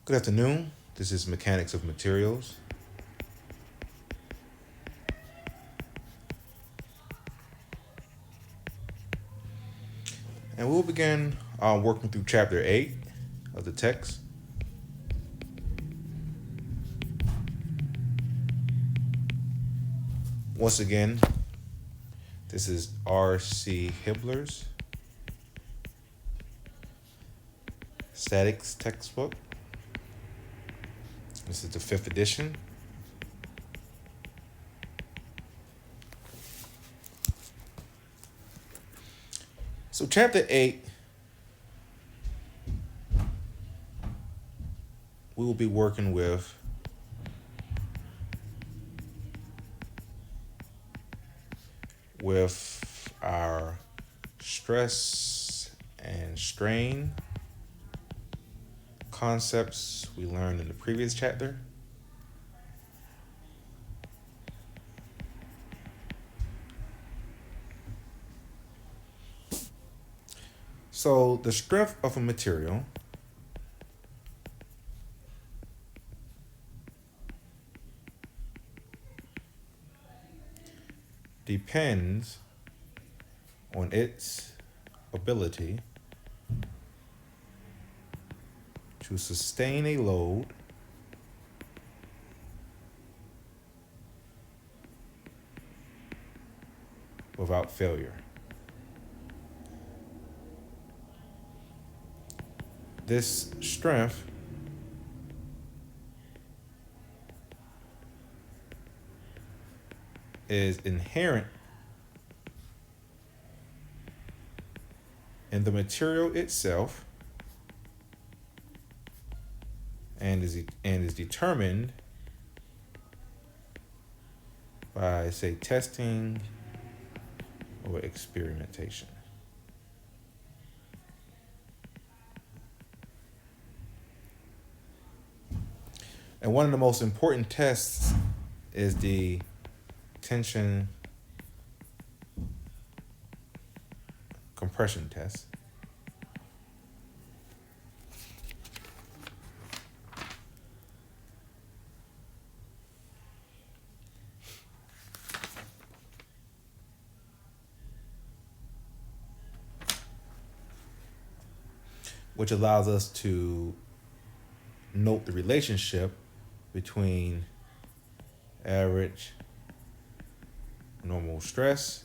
Good afternoon. This is Mechanics of Materials. And we'll begin working through chapter 8 of the text. Once again, this is R.C. Hibbler's Statics textbook. This is the 5th edition. So, chapter 8, we will be working with our stress and strain concepts we learned in the previous chapter. So, the strength of a material depends on its ability to sustain a load without failure. This strength is inherent in the material itself and is determined by, say, testing or experimentation. And one of the most important tests is the tension compression test. Which allows us to note the relationship between average normal stress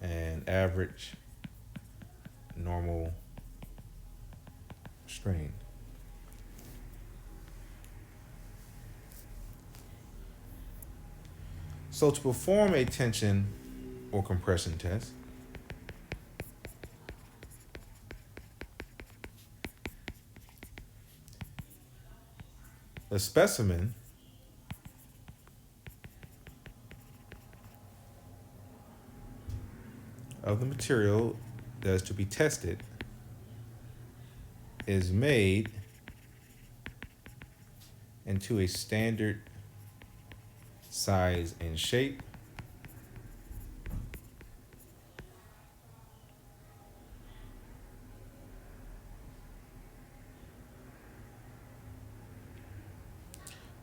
and average normal strain. So to perform a tension or compression test, the specimen of the material that is to be tested is made into a standard size and shape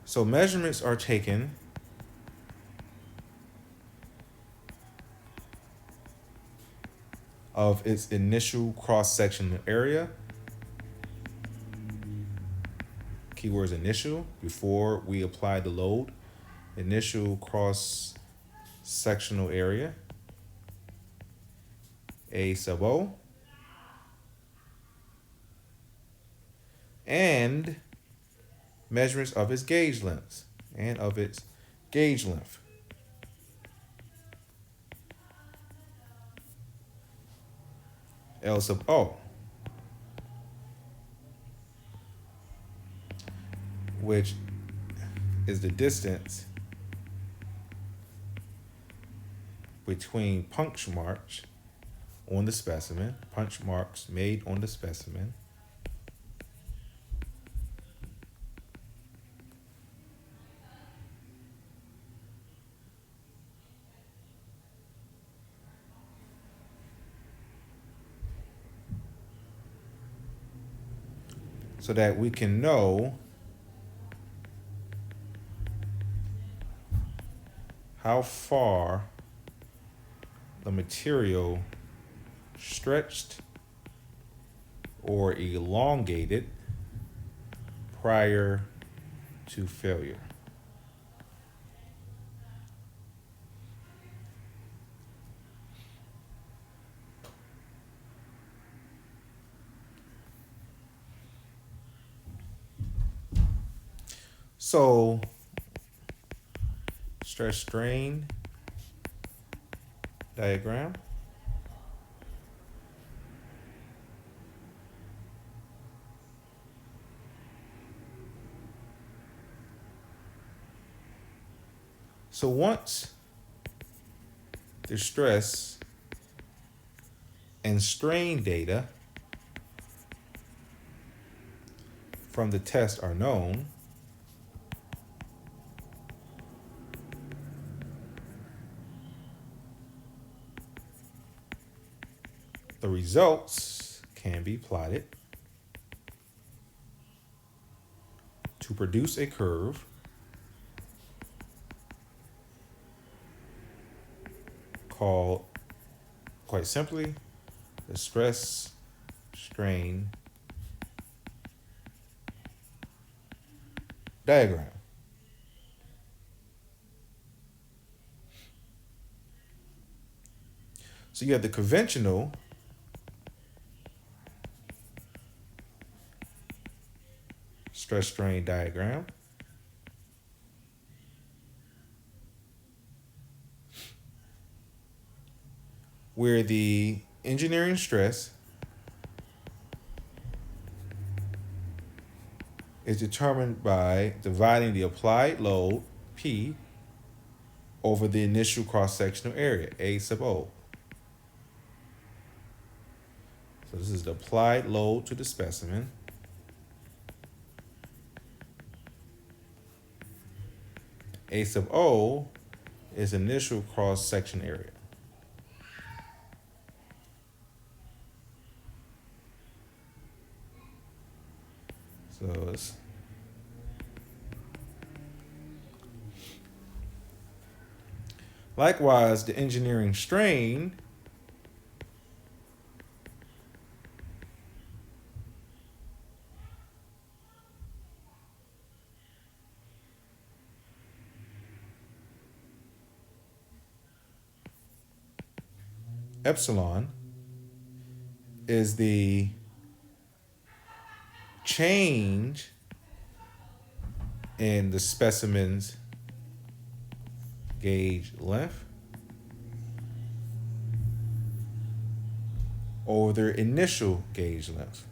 so measurements are taken of its initial cross-sectional area. Keywords initial, before we apply the load. Initial cross-sectional area, A sub O. And measurements of its gauge lengths and of its gauge length. L sub O, which is the distance between punch marks on the specimen, punch marks made on the specimen, so that we can know how far the material stretched or elongated prior to failure. So, stress strain diagram. So once the stress and strain data from the test are known, the results can be plotted to produce a curve called, quite simply, the stress strain diagram. So you have the conventional stress strain diagram, where the engineering stress is determined by dividing the applied load, P, over the initial cross-sectional area, A sub O. So this is the applied load to the specimen. A sub O is initial cross-section area. So it's likewise the engineering strain epsilon is the change in the specimen's gauge length over their initial gauge length.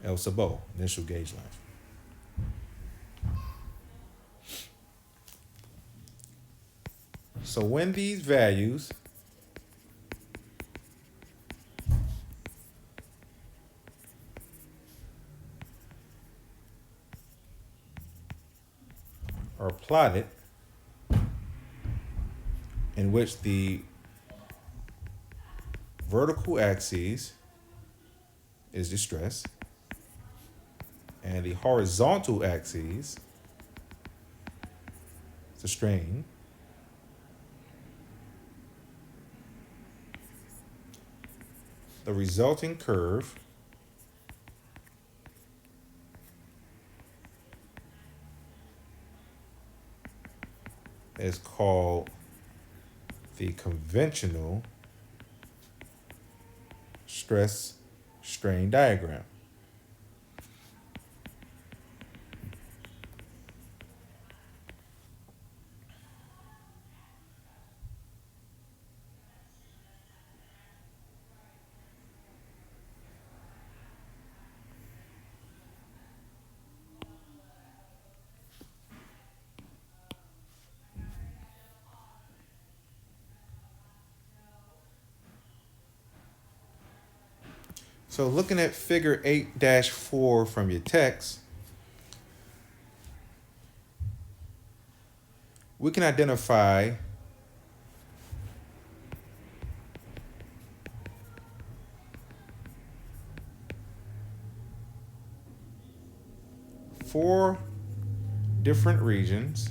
L sub O, initial gauge length. So when these values are plotted, in which the vertical axis is the stress and the horizontal axis is the strain, the resulting curve is called the conventional stress strain diagram. So looking at figure 8-4 from your text, we can identify four different regions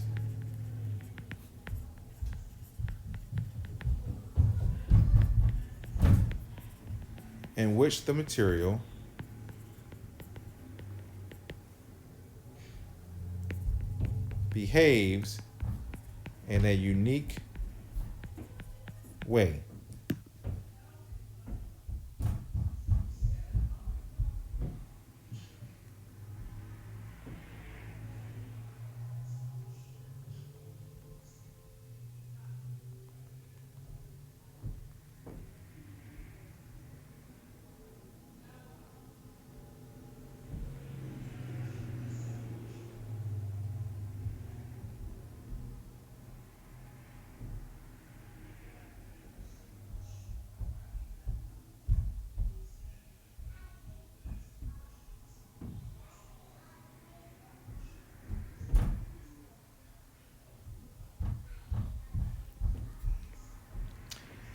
in which the material behaves in a unique way.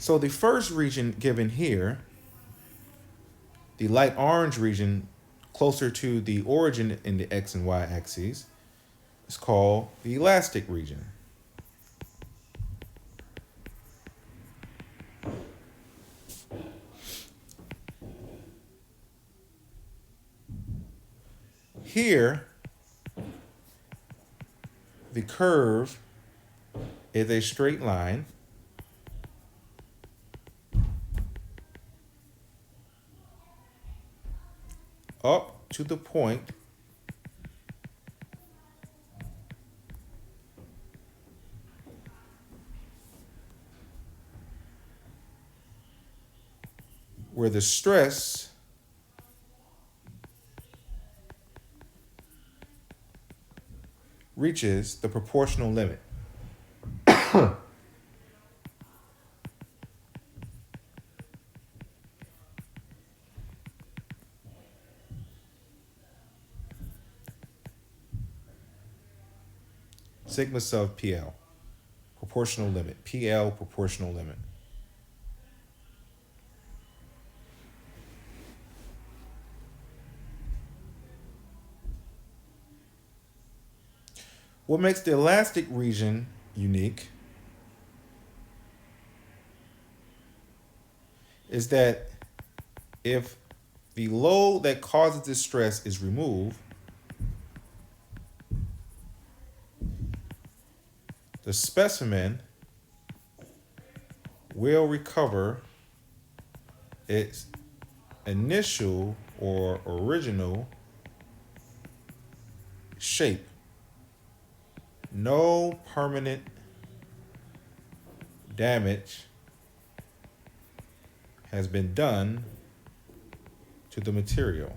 So the first region given here, the light orange region closer to the origin in the X and Y axes, is called the elastic region. Here, the curve is a straight line up to the point where the stress reaches the proportional limit. Sigma sub PL, proportional limit. PL, proportional limit. What makes the elastic region unique is that if the load that causes this stress is removed, the specimen will recover its initial or original shape. No permanent damage has been done to the material.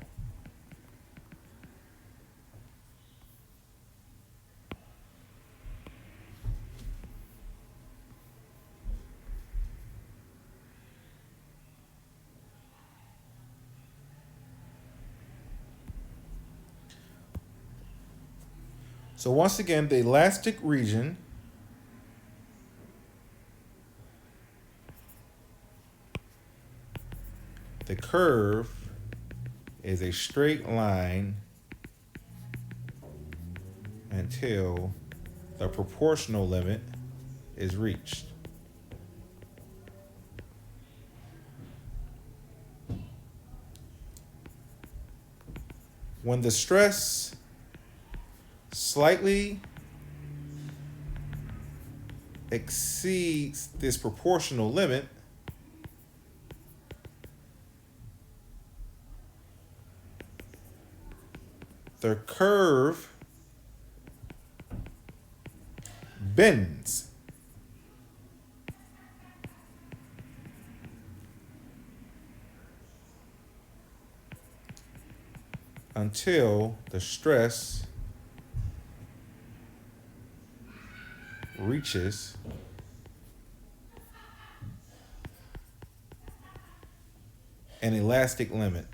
So once again, the elastic region the curve is a straight line until the proportional limit is reached. When the stress slightly exceeds this proportional limit, the curve bends. Until the stress reaches an elastic limit.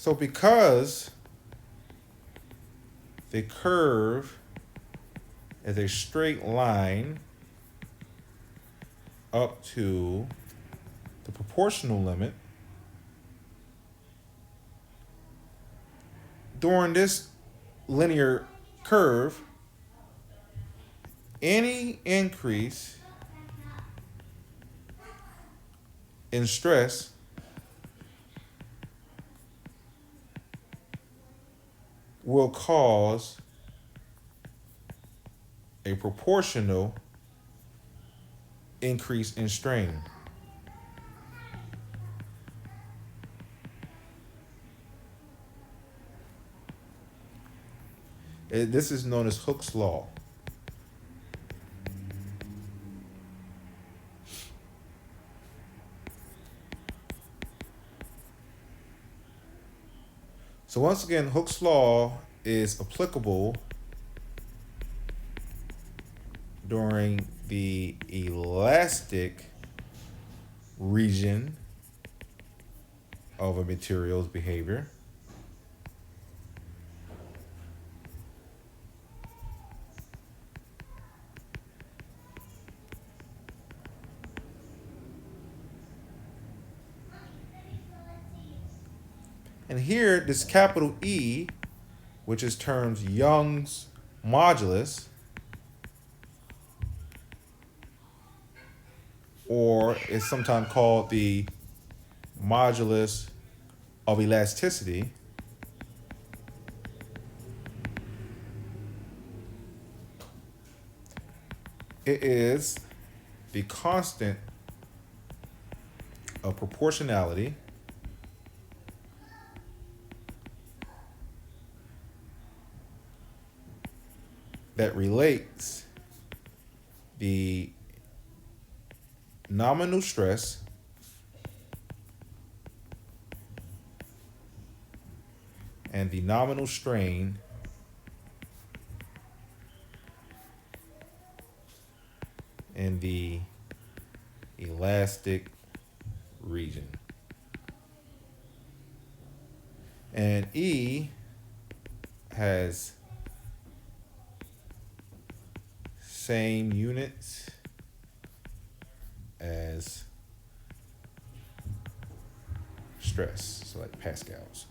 So because the curve is a straight line up to the proportional limit, during this linear curve, any increase in stress will cause a proportional increase in strain. This is known as Hooke's law. So once again, Hooke's law is applicable during the elastic region of a material's behavior. And here, this capital E, which is termed Young's modulus, or is sometimes called the modulus of elasticity, it is the constant of proportionality that relates the nominal stress and the nominal strain in the elastic region. And E has same units as stress, so like pascals.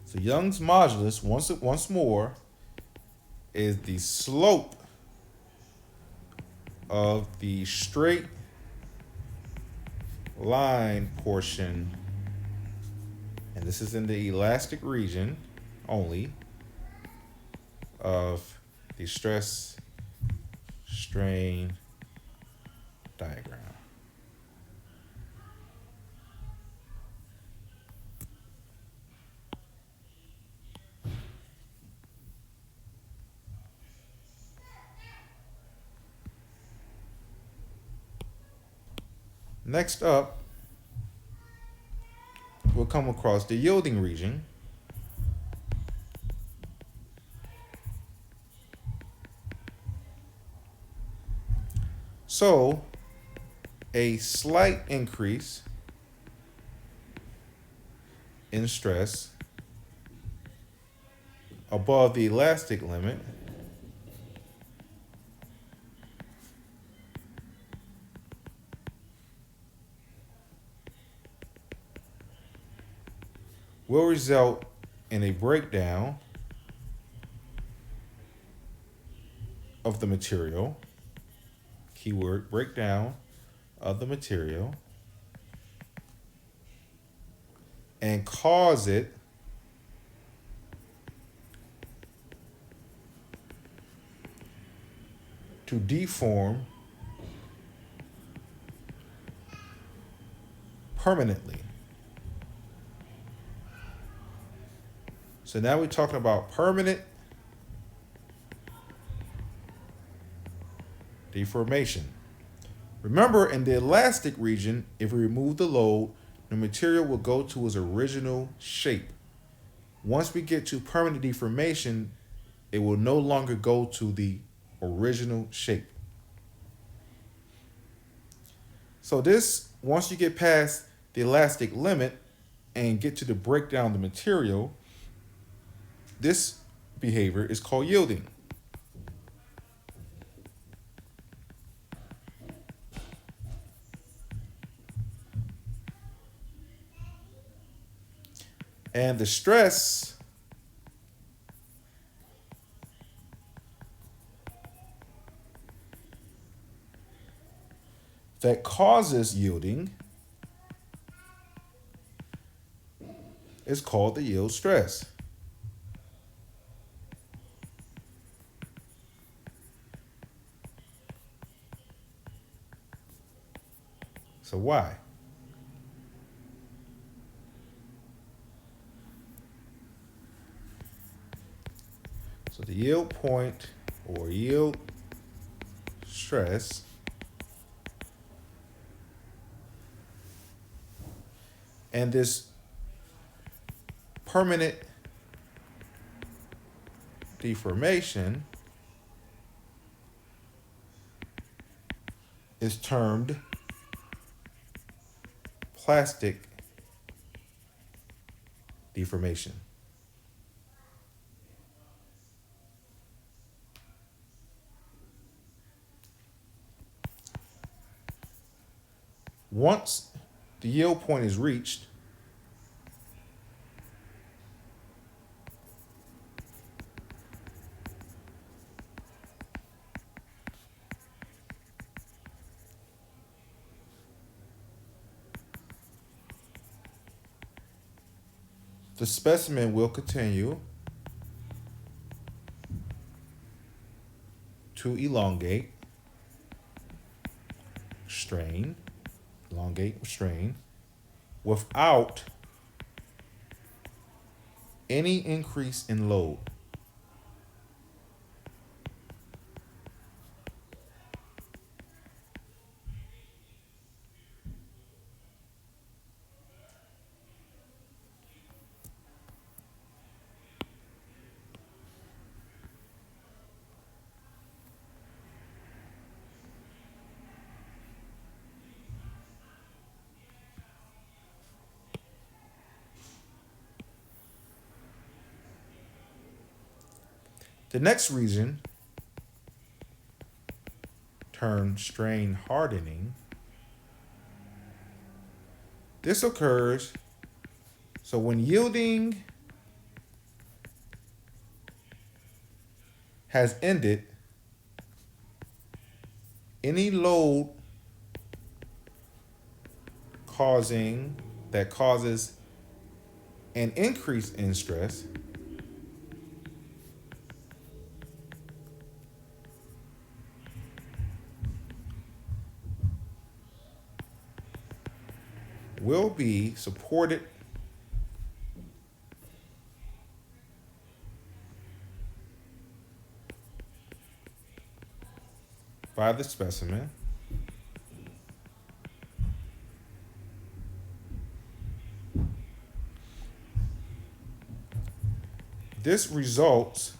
So Young's modulus, once more, is the slope of the straight line portion, and this is in the elastic region only, of the stress strain diagram. Next up, we'll come across the yielding region. So, a slight increase in stress above the elastic limit will result in a breakdown of the material, keyword breakdown of the material, and cause it to deform permanently. So now we're talking about permanent deformation. Remember, in the elastic region, if we remove the load, the material will go to its original shape. Once we get to permanent deformation, it will no longer go to the original shape. So this, once you get past the elastic limit and get to the breakdown of the material, this behavior is called yielding. And the stress that causes yielding is called the yield stress. So why? So the yield point or yield stress and this permanent deformation is termed plastic deformation. Once the yield point is reached, the specimen will continue to elongate, strain, elongate, strain, without any increase in load. The next region, termed strain hardening, this occurs so when yielding has ended, any load that causes an increase in stress will be supported by the specimen This results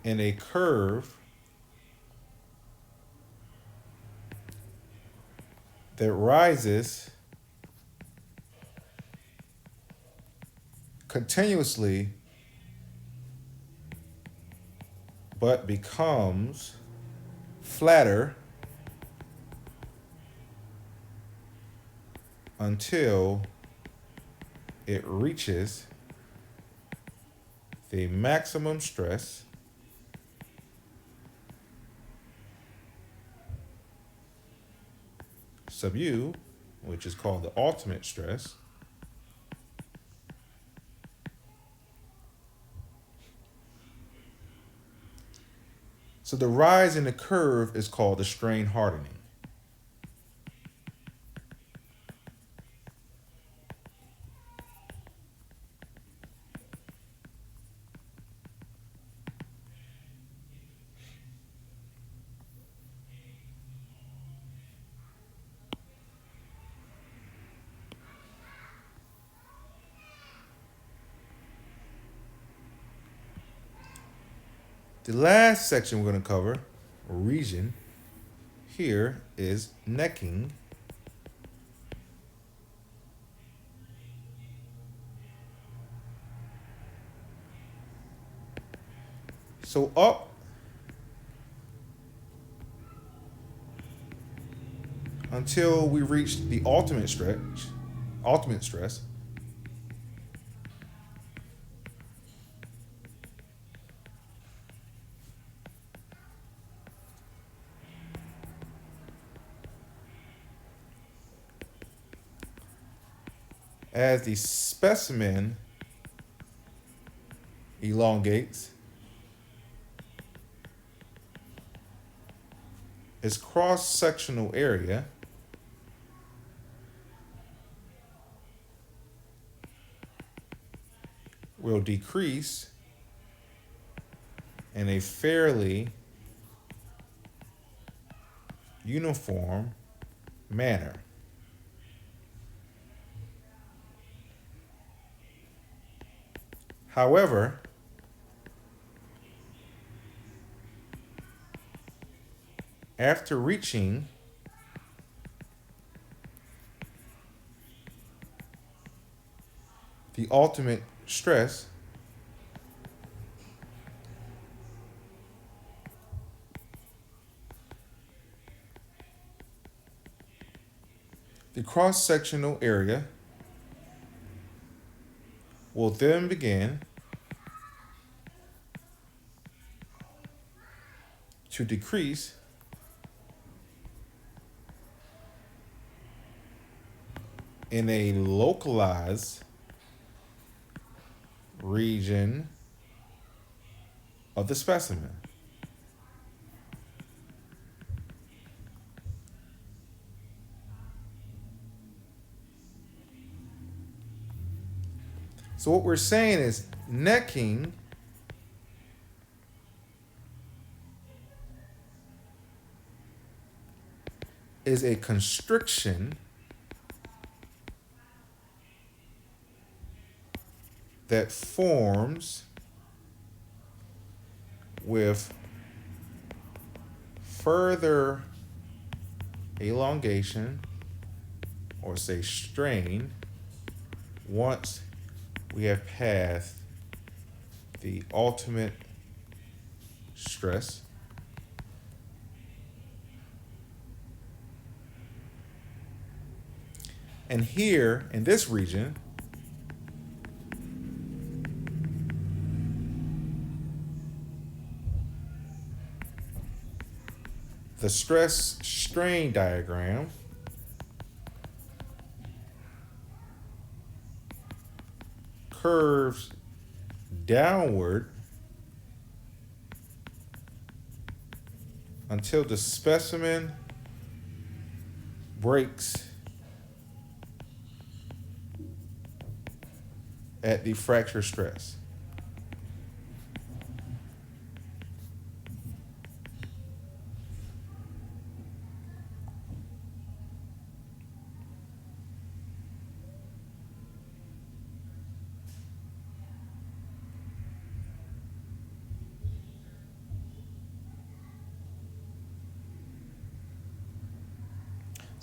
in a curve that rises continuously but becomes flatter until it reaches the maximum stress sub U, which is called the ultimate stress, so the rise in the curve is called the strain hardening. The last section we're going to cover, or region, here is necking. So up until we reach the ultimate stress, as the specimen elongates, its cross-sectional area will decrease in a fairly uniform manner. However, after reaching the ultimate stress, the cross-sectional area will then begin to decrease in a localized region of the specimen. So what we're saying is necking is a constriction that forms with further elongation, or say strain, once we have passed the ultimate stress. And here in this region, the stress strain diagram curves downward until the specimen breaks at the fracture stress.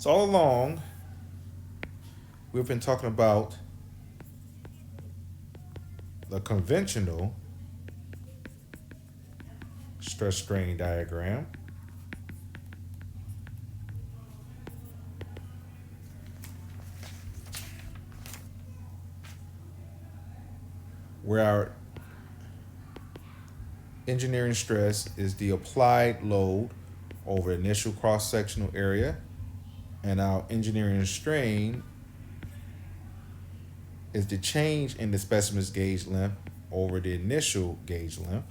So all along, we've been talking about the conventional stress strain diagram, where our engineering stress is the applied load over initial cross-sectional area, and our engineering strain is the change in the specimen's gauge length over the initial gauge length.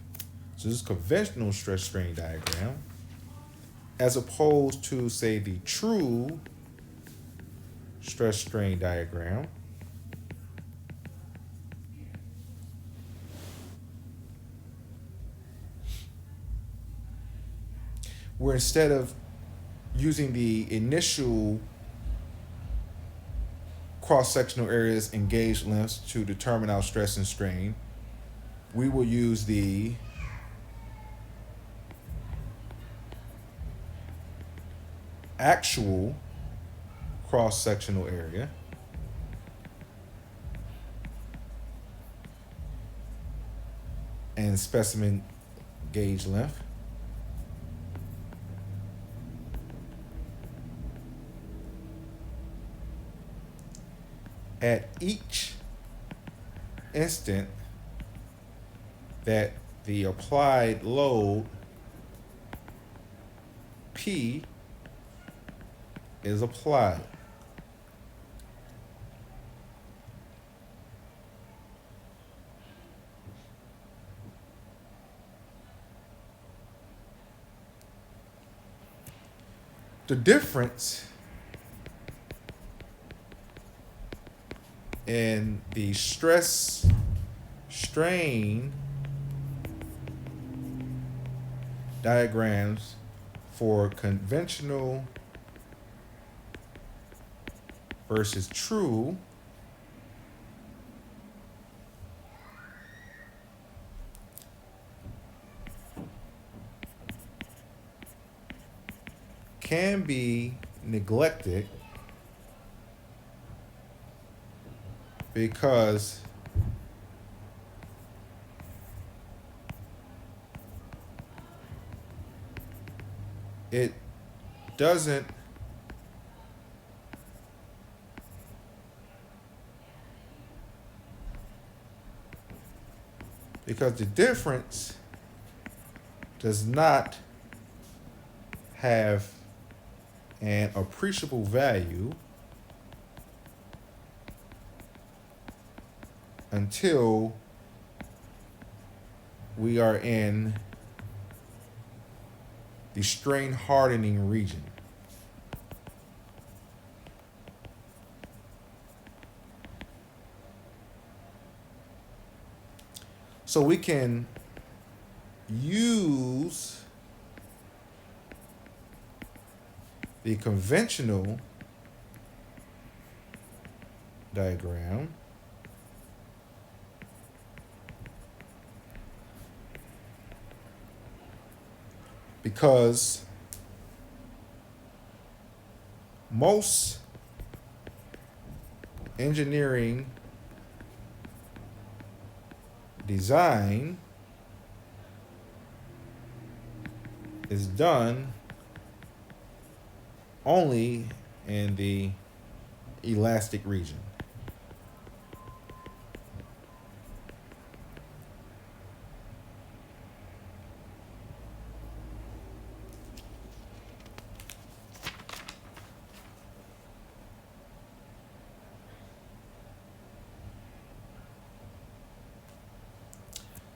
So this is conventional stress strain diagram, as opposed to, say, the true stress strain diagram, where instead of using the initial cross-sectional areas and gauge lengths to determine our stress and strain, we will use the actual cross-sectional area and specimen gauge length. At each instant that the applied load P is applied. The difference in the stress strain diagrams for conventional versus true can be neglected because it doesn't because the difference does not have an appreciable value until we are in the strain hardening region. So we can use the conventional diagram because most engineering design is done only in the elastic region.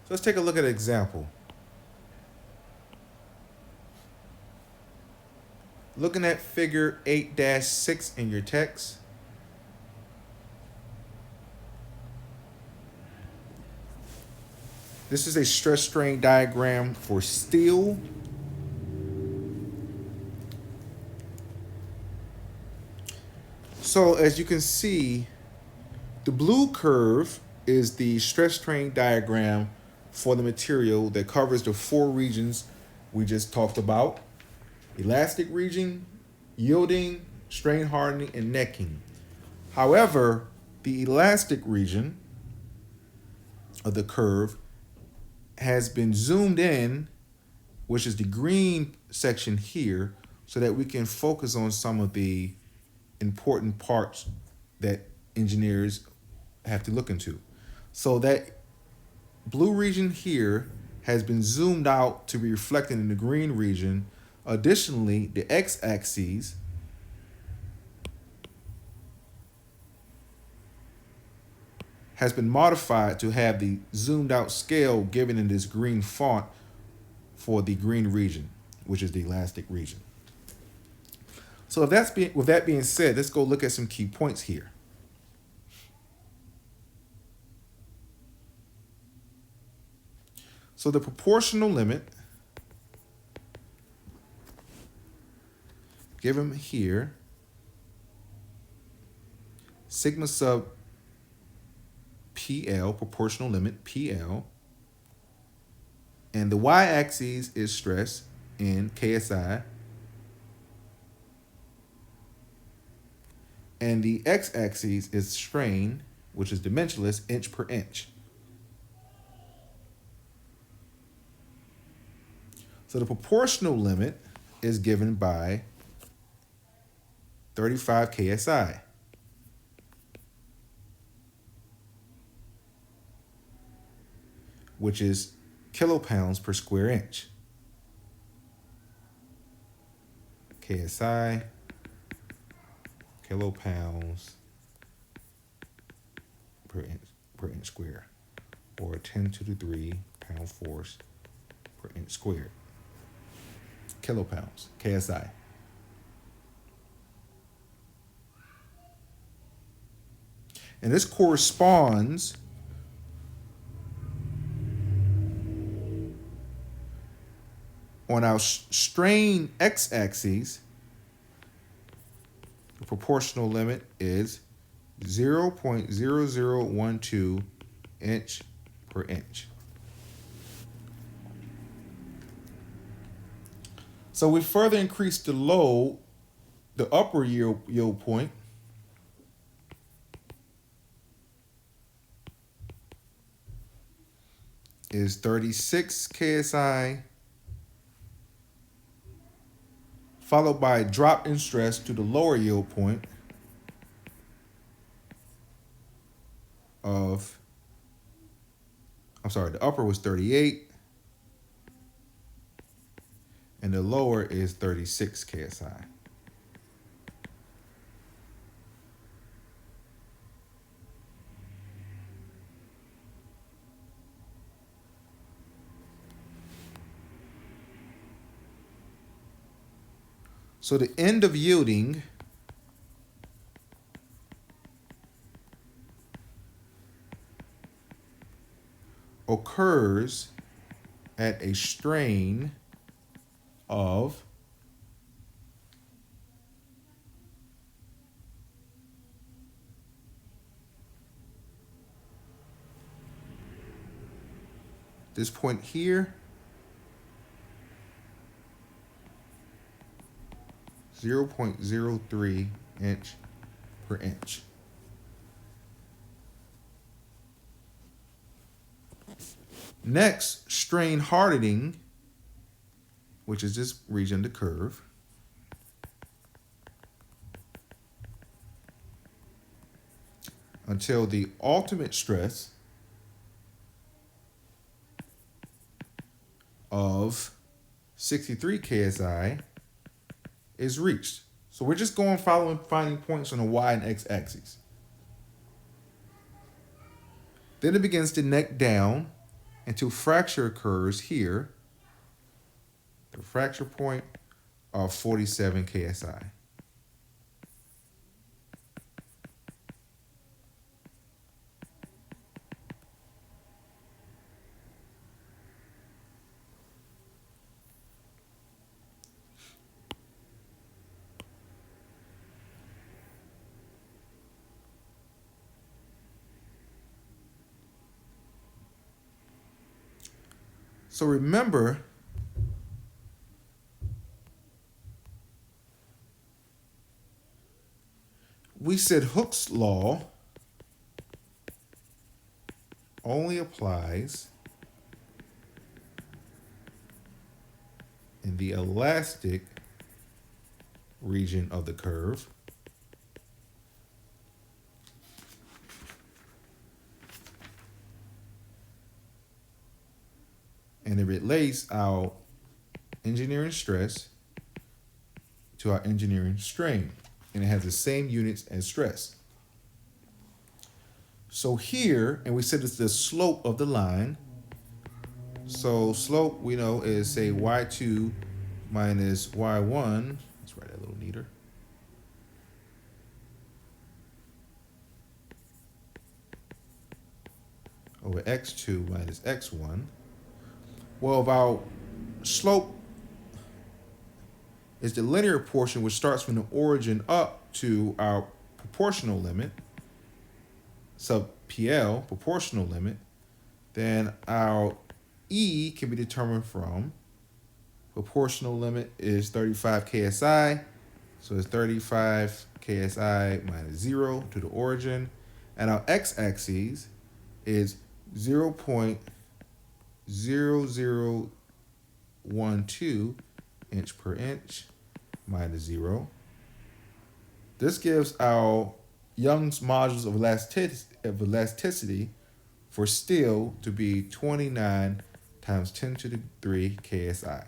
So let's take a look at an example. Looking at figure 8-6 in your text, this is a stress strain diagram for steel. So as you can see, the blue curve is the stress strain diagram for the material that covers the four regions we just talked about: elastic region, yielding, strain hardening, and necking. However, the elastic region of the curve has been zoomed in, which is the green section here, so that we can focus on some of the important parts that engineers have to look into. So that blue region here has been zoomed out to be reflected in the green region. Additionally, the x-axis has been modified to have the zoomed out scale given in this green font for the green region, which is the elastic region. So with that being said, let's go look at some key points here. So the proportional limit given here, sigma sub PL, proportional limit PL, and the y-axis is stress in KSI, And the x-axis is strain, which is dimensionless, inch per inch. So the proportional limit is given by 35 KSI. Which is kilopounds per square inch. KSI, kilopounds per inch square, or 10 to the 3 pound force per inch squared. Kilopounds, KSI. And this corresponds on our strain x-axis. The proportional limit is 0.0012 inch per inch. So we further increase the load, the upper yield point, is 36 KSI, followed by a drop in stress to the lower yield point of, the upper was 38, and the lower is 36 KSI. So the end of yielding occurs at a strain of this point here, 0.03 inch per inch. Next, strain hardening, which is this region of the curve, until the ultimate stress of 63 KSI is reached. So we're just going finding points on the y and x axes. Then it begins to neck down until fracture occurs here, the fracture point of 47 KSI. So remember, we said Hooke's law only applies in the elastic region of the curve. And it relates our engineering stress to our engineering strain. And it has the same units as stress. So here, and we said it's the slope of the line. So slope, we know, is, say, y2 minus y1. Let's write that a little neater. Over x2 minus x1. Well, if our slope is the linear portion, which starts from the origin up to our proportional limit, sub PL, proportional limit, then our E can be determined from proportional limit is 35 KSI So it's 35 KSI minus 0 to the origin. And our x-axis is 0.0012 inch per inch minus 0. This gives our Young's modulus of elasticity for steel to be 29 times 10 to the 3 KSI.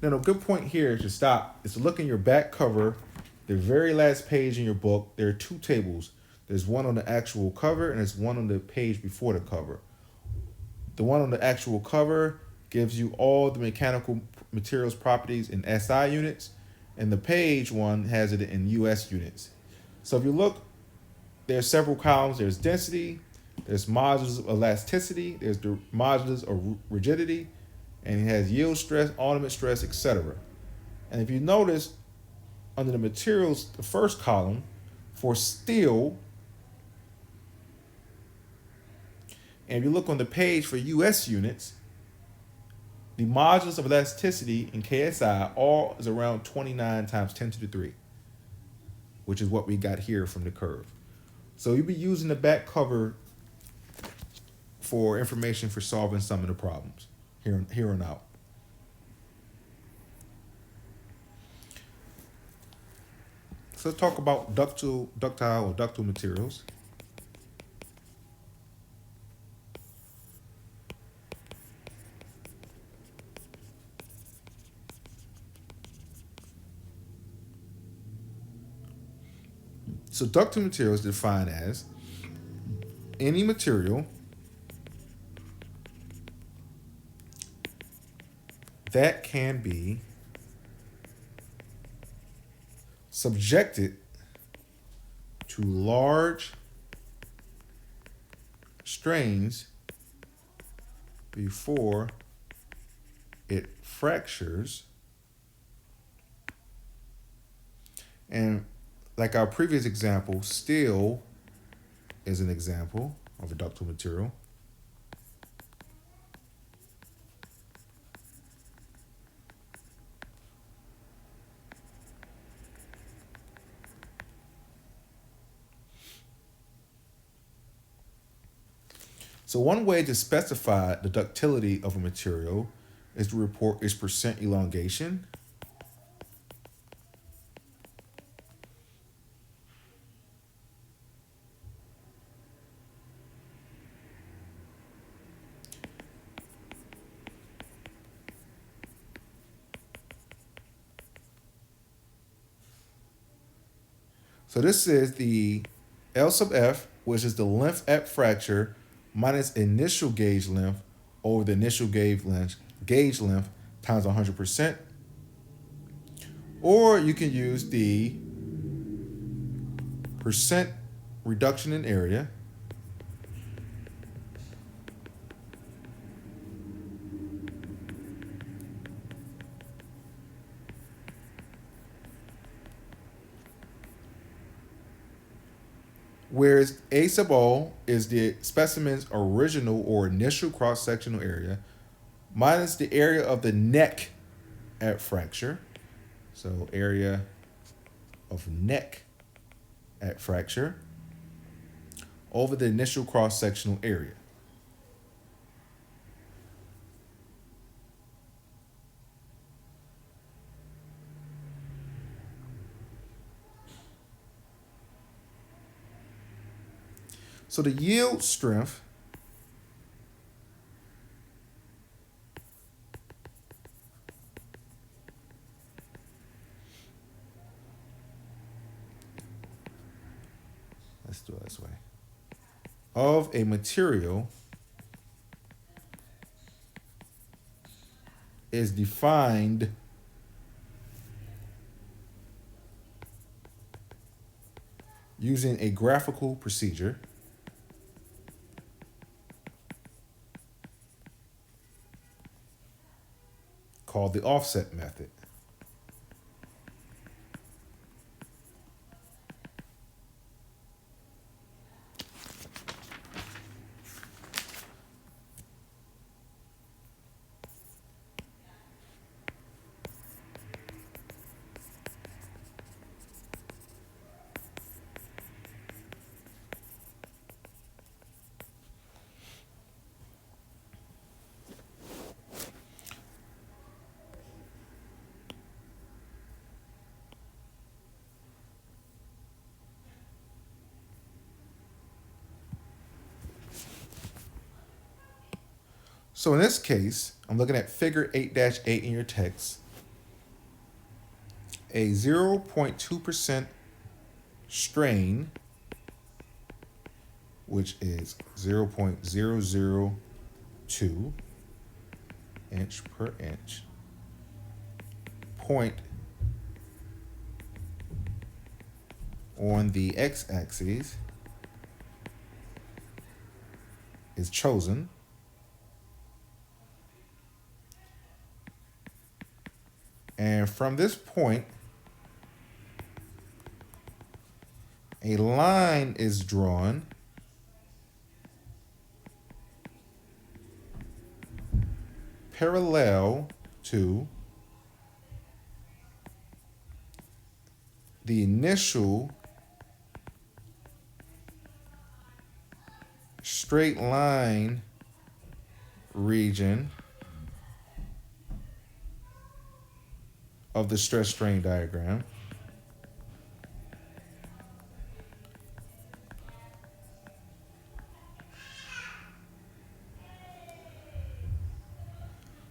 Now, a good point here to stop is to look in your back cover, the very last page in your book. There are two tables. There's one on the actual cover and there's one on the page before the cover. The one on the actual cover gives you all the mechanical materials properties in SI units, and the page one has it in US units. So if you look, there's several columns. There's density, there's modulus of elasticity, there's the modulus of rigidity, and it has yield stress, ultimate stress, etc. And if you notice, under the materials, the first column, for steel, and if you look on the page for US units, the modulus of elasticity in KSI all is around 29 times 10 to the 3, which is what we got here from the curve. So you'll be using the back cover for information for solving some of the problems here on out. So let's talk about ductile or ductile materials. So ductile material is defined as any material that can be subjected to large strains before it fractures. And like our previous example, steel is an example of a ductile material. So one way to specify the ductility of a material is to report its percent elongation. So this is the L sub F, which is the length at fracture minus initial gauge length over the initial gauge length times 100%. Or you can use the percent reduction in area whereas A sub O is the specimen's original or initial cross-sectional area minus the area of the neck at fracture. So area of neck at fracture over the initial cross-sectional area. So the yield strength let's do it this way, of a material is defined using a graphical procedure called the offset method. So in this case, I'm looking at figure 8-8 in your text. A 0.2% strain, which is 0.002 inch per inch, point on the x-axis is chosen. And from this point, a line is drawn parallel to the initial straight line region of the stress strain diagram.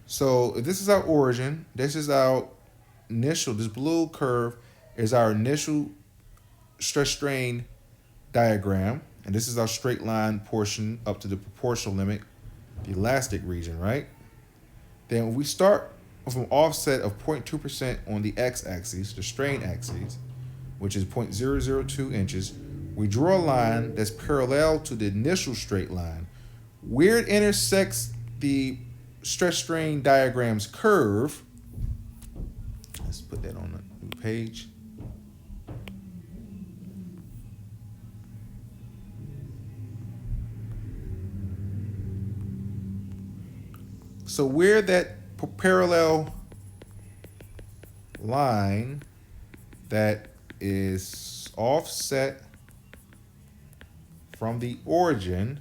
So if this is our origin, this is our initial, this blue curve is our initial stress strain diagram, and this is our straight line portion up to the proportional limit, the elastic region, right? Then we start with an offset of 0.2% on the x-axis, the strain axis, which is 0.002 inches. We draw a line that's parallel to the initial straight line. Where it intersects the stress strain diagram's curve, let's put that on a new page. So where that parallel line that is offset from the origin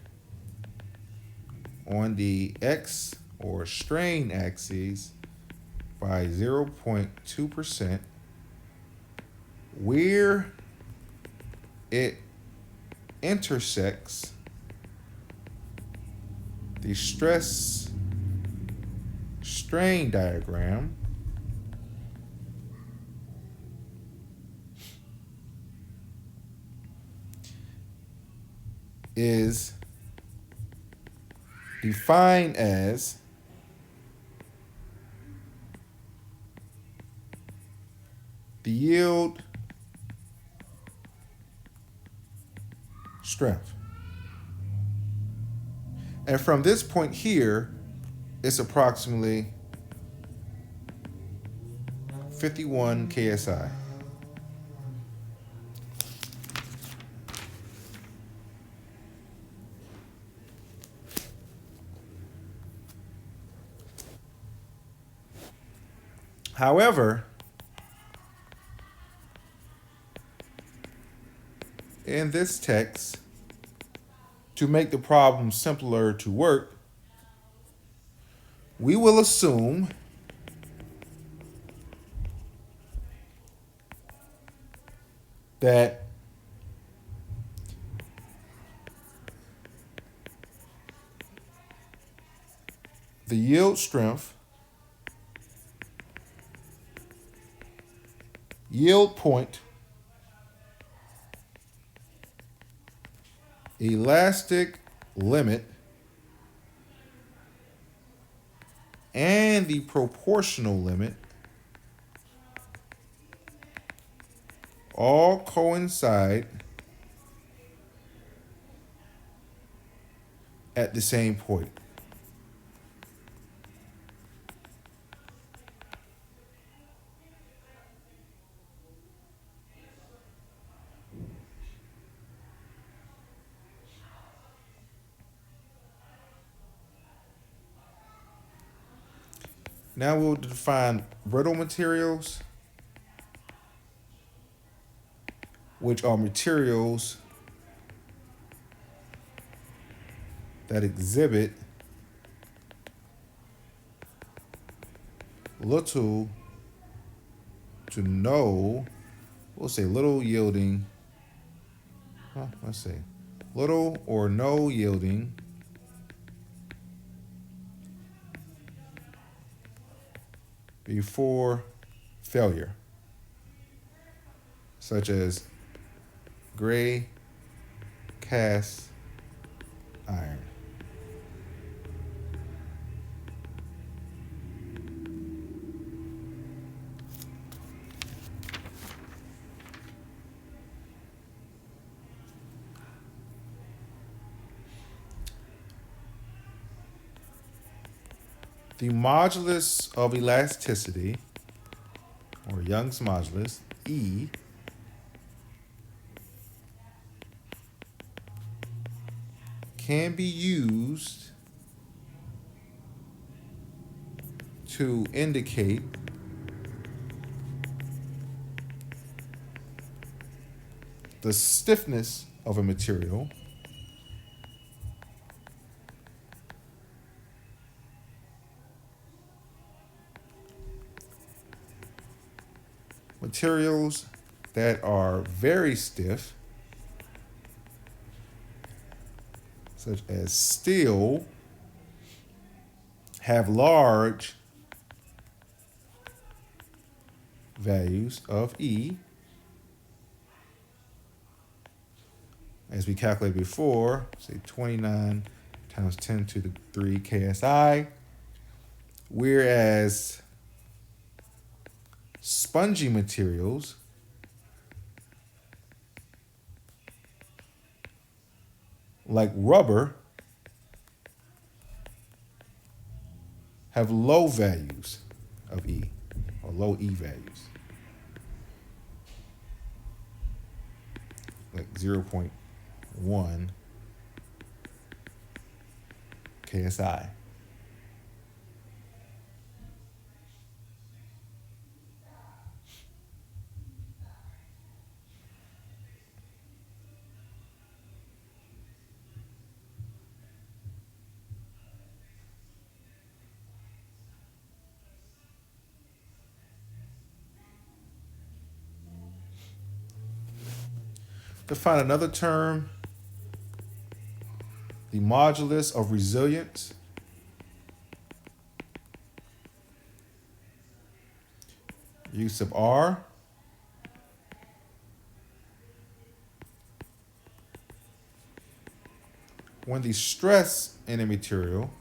on the x or strain axis by 0.2%, where it intersects the stress strain diagram is defined as the yield strength. And from this point here, it's approximately 51 KSI. However, in this text, to make the problem simpler to work, we will assume that the yield strength, yield point, elastic limit, and the proportional limit all coincide at the same point. Now we'll define brittle materials, which are materials that exhibit little to no, we'll say little yielding, let's say little or no yielding before failure, such as gray cast iron. The modulus of elasticity, or Young's modulus, E, can be used to indicate the stiffness of a material materials that are very stiff, such as steel, have large values of E, as we calculated before, say 29 times 10 to the 3 KSI, whereas spongy materials like rubber have low values of E, or low E values, like 0.1 KSI. To find another term, the modulus of resilience U sub R when the stress in a material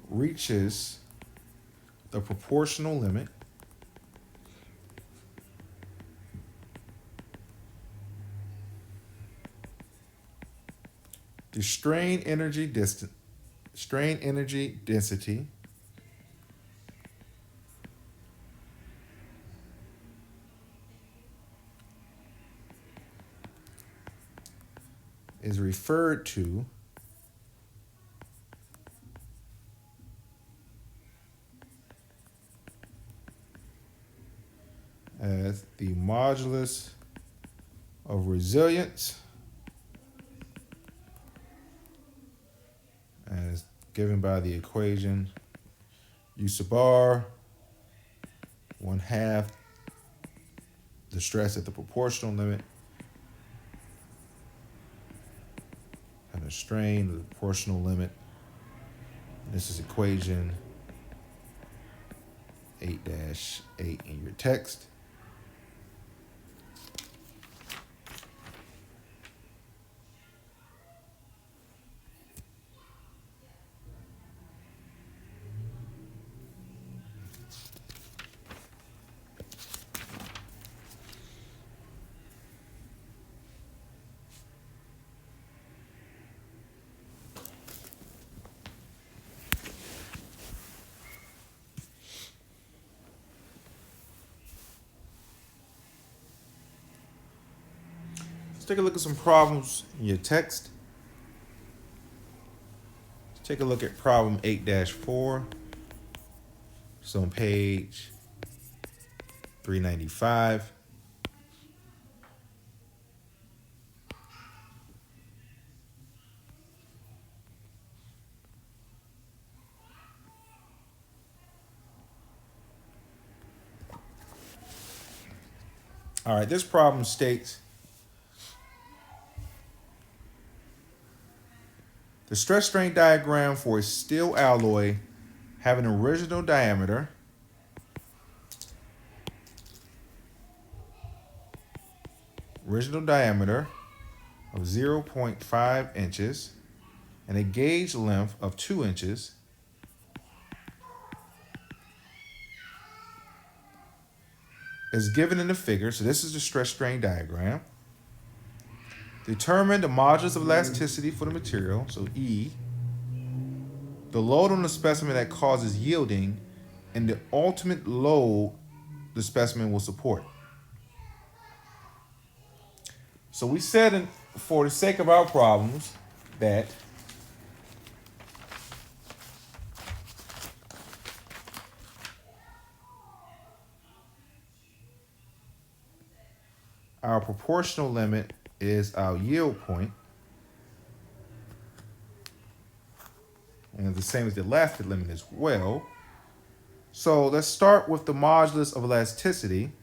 reaches the proportional limit the strain energy density is referred to as the modulus of resilience, as given by the equation U sub R, 1/2 the stress at the proportional limit and the strain of the proportional limit. This is equation 8-8 in your text. Let's take a look at some problems in your text. Let's take a look at problem 8-4. It's on page 395. All right, this problem states The stress strain diagram for a steel alloy having an original diameter of 0.5 inches and a gauge length of 2 inches is given in the figure. So this is the stress strain diagram. Determine the modulus of elasticity for the material, so E, the load on the specimen that causes yielding, and the ultimate load the specimen will support. So we said, for the sake of our problems, that our proportional limit is our yield point, and the same as the elastic limit as well. So let's start with the modulus of elasticity.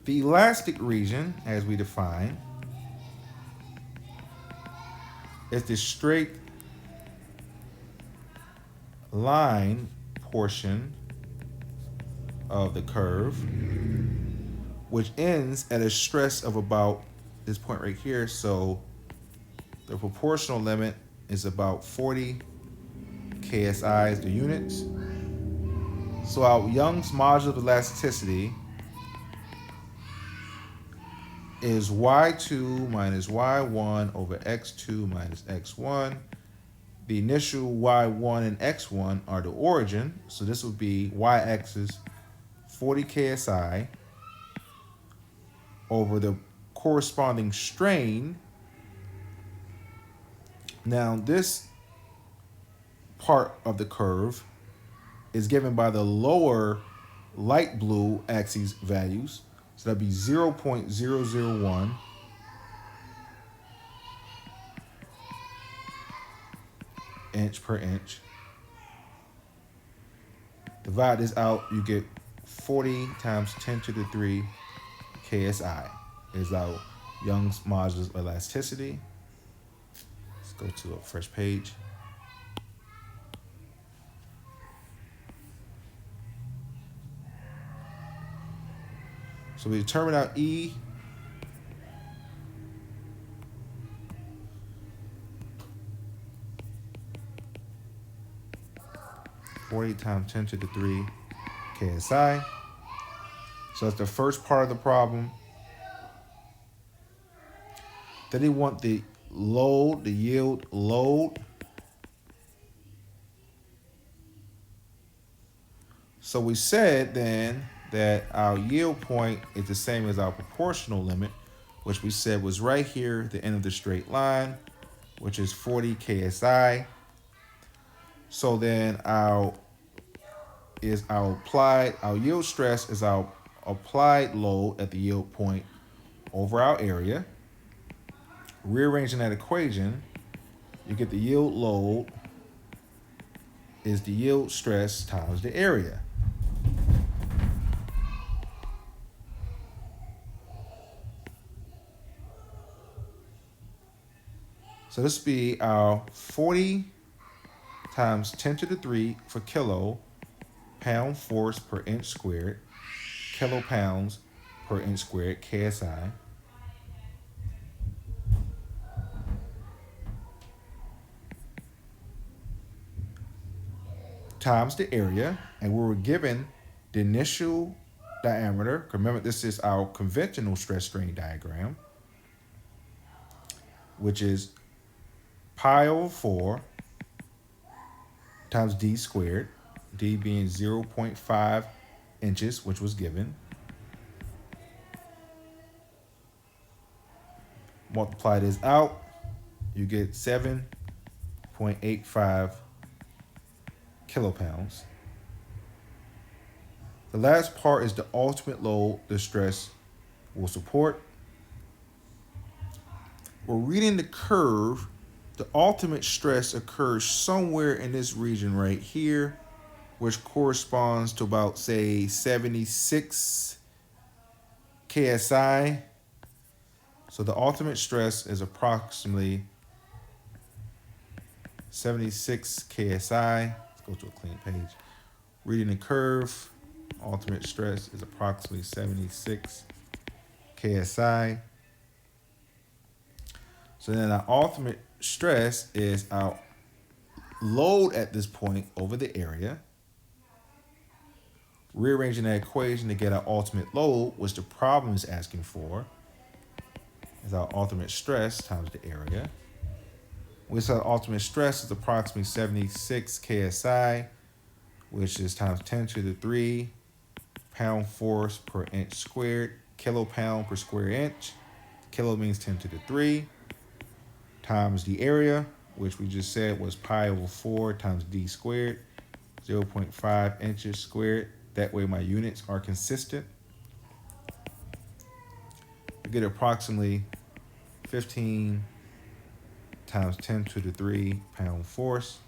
The elastic region, as we define, is the straight line portion of the curve, which ends at a stress of about this point right here. So the proportional limit is about 40 KSI is the units. So our Young's modulus of elasticity is y2 minus y1 over x2 minus x1. The initial y1 and x1 are the origin, so this would be y-axis 40 KSI over the corresponding strain. Now this part of the curve is given by the lower light blue axis values, so that'd be 0.001 inch per inch. Divide this out, you get 40 times 10 to the 3 KSI is our Young's modulus of elasticity. Let's go to a fresh page. So we determine our E. (40 times 10 to the 3 KSI). So that's the first part of the problem. Then they want the load, the yield load. So we said then that our yield point is the same as our proportional limit, which we said was right here at the end of the straight line, which is 40 KSI. So then our yield stress is our applied load at the yield point over our area. Rearranging that equation, you get the yield load is the yield stress times the area. So this would be our 40 times 10 to the 3 for kilo pound force per inch squared, kilopounds per inch squared, KSI. Times the area, and we were given the initial diameter. Remember, this is our conventional stress strain diagram, which is pi over 4 times d squared, d being 0.5 inches, which was given. Multiply this out, you get 7.85 kilopounds. The last part is the ultimate load the stress will support. We're reading the curve. The ultimate stress occurs somewhere in this region right here, which corresponds to about, say, 76 KSI. So the ultimate stress is approximately 76 KSI. Let's go to a clean page. Reading the curve, ultimate stress is approximately 76 KSI. So then our ultimate stress is our load at this point over the area. Rearranging that equation to get our ultimate load, which the problem is asking for, is our ultimate stress times the area. We said ultimate stress is approximately 76 KSI, which is times 10 to the 3 pound force per inch squared, kilopound per square inch. Kilo means 10 to the 3 times the area, which we just said was pi over 4 times d squared, 0.5 inches squared. That way my units are consistent. I get approximately 15 times 10 to the 3 pound force,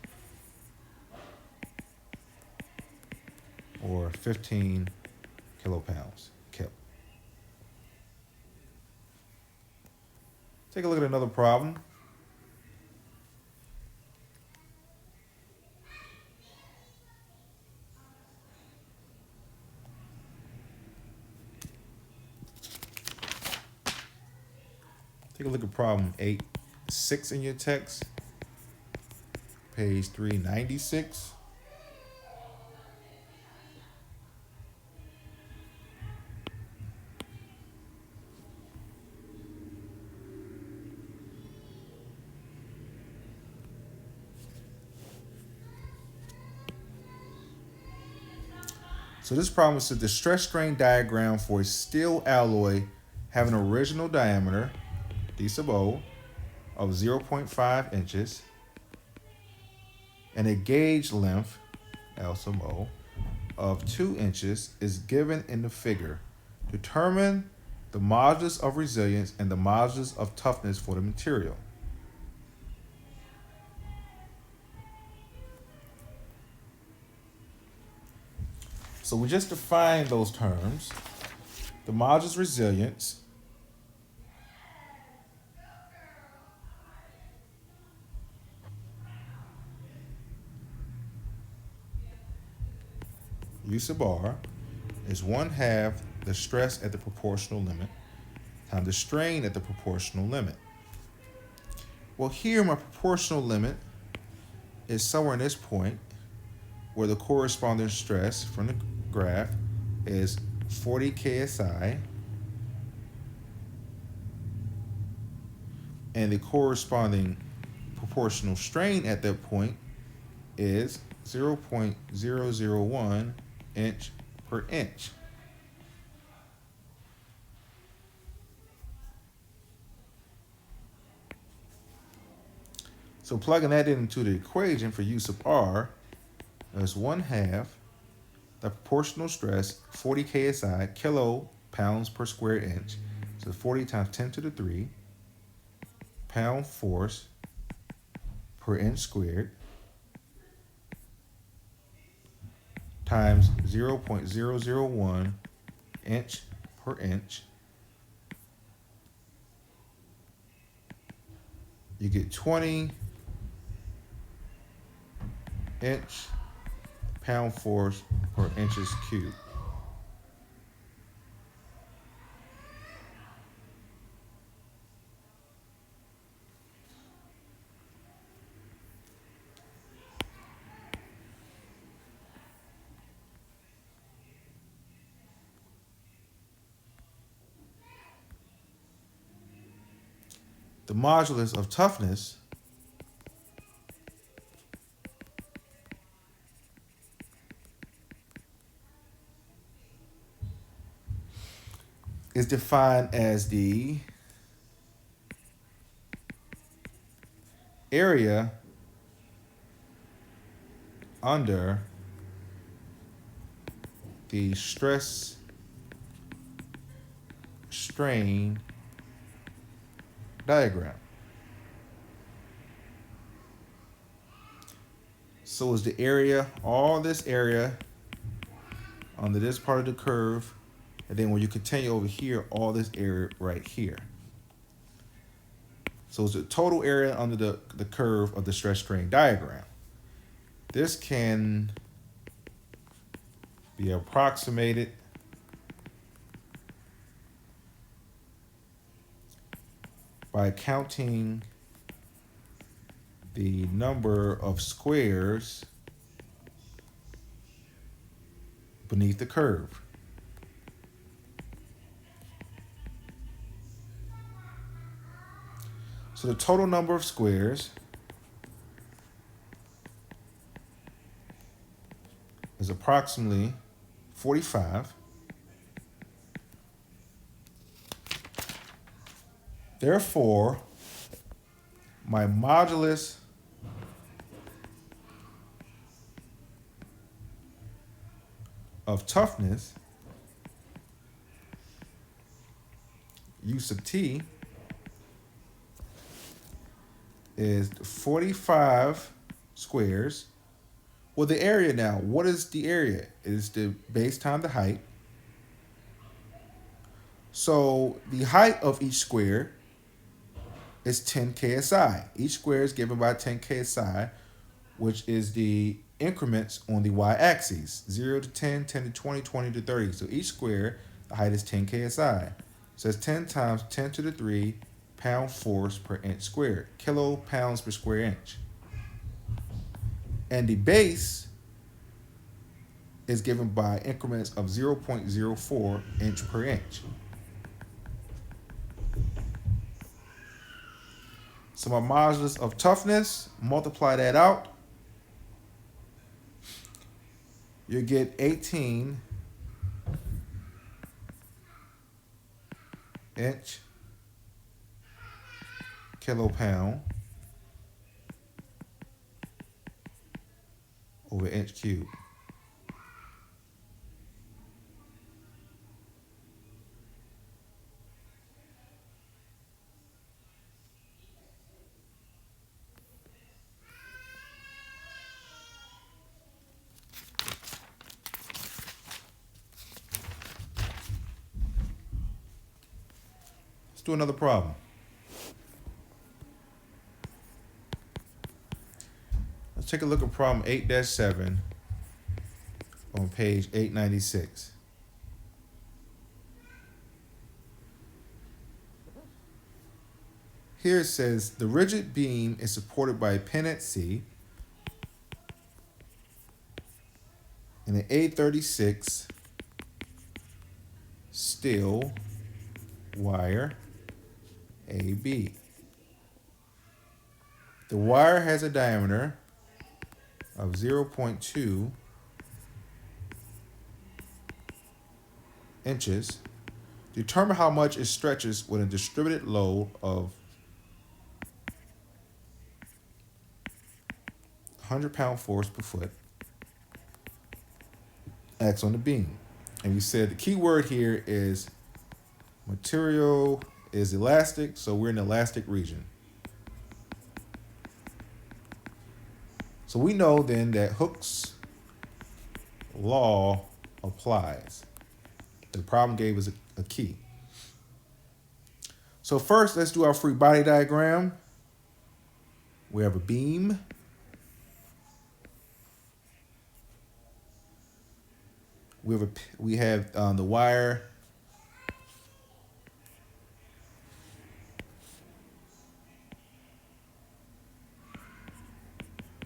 or 15 kilopounds. Kip. Take a look at another problem. Take a look at problem 8.6 in your text, page 396. So this problem is the stress strain diagram for a steel alloy having an original diameter, D sub O, of 0.5 inches and a gauge length, L sub O, of 2 inches is given in the figure. Determine the modulus of resilience and the modulus of toughness for the material. So we just defined those terms. The modulus resilience U sub R is 1/2 the stress at the proportional limit times the strain at the proportional limit. Well, here my proportional limit is somewhere in this point where the corresponding stress from the graph is 40 KSI, and the corresponding proportional strain at that point is 0.001 inch per inch. So plugging that into the equation for U sub R, is 1/2 the proportional stress, 40 KSI, kilopounds per square inch. So 40 times 10 to the 3 pound force per inch squared times 0.001 inch per inch. You get 20 inch pound force per inches cubed. The modulus of toughness is defined as the area under the stress strain diagram. So is the area, all this area under this part of the curve And then when you continue over here, all this area right here. So it's the total area under the curve of the stress strain diagram. This can be approximated by counting the number of squares beneath the curve. So the total number of squares is approximately 45. Therefore, my modulus of toughness, U sub t, is 45 squares. Well, the area now, what is the area? It is the base times the height. So the height of each square is 10 ksi. Each square is given by 10 ksi, which is the increments on the y-axis, 0 to 10, 10 to 20, 20 to 30. So each square, the height is 10 ksi. So it's 10 times 10 to the 3 pound force per inch squared, kilo-pounds per square inch. And the base is given by increments of 0.04 inch per inch. So my modulus of toughness, multiply that out, you get 18 inch kilopound over inch cubed. Let's do another problem. Let's take a look at problem 8-7 on page 896. Here it says the rigid beam is supported by a pin at C and an A36 steel wire AB. The wire has a diameter of 0.2 inches. Determine how much it stretches with a distributed load of 100-pound force per foot acts on the beam. And we said the key word here is material is elastic, so we're in the elastic region. So we know then that Hooke's law applies. The problem gave us a key. So first, let's do our free body diagram. We have a beam. We have the wire.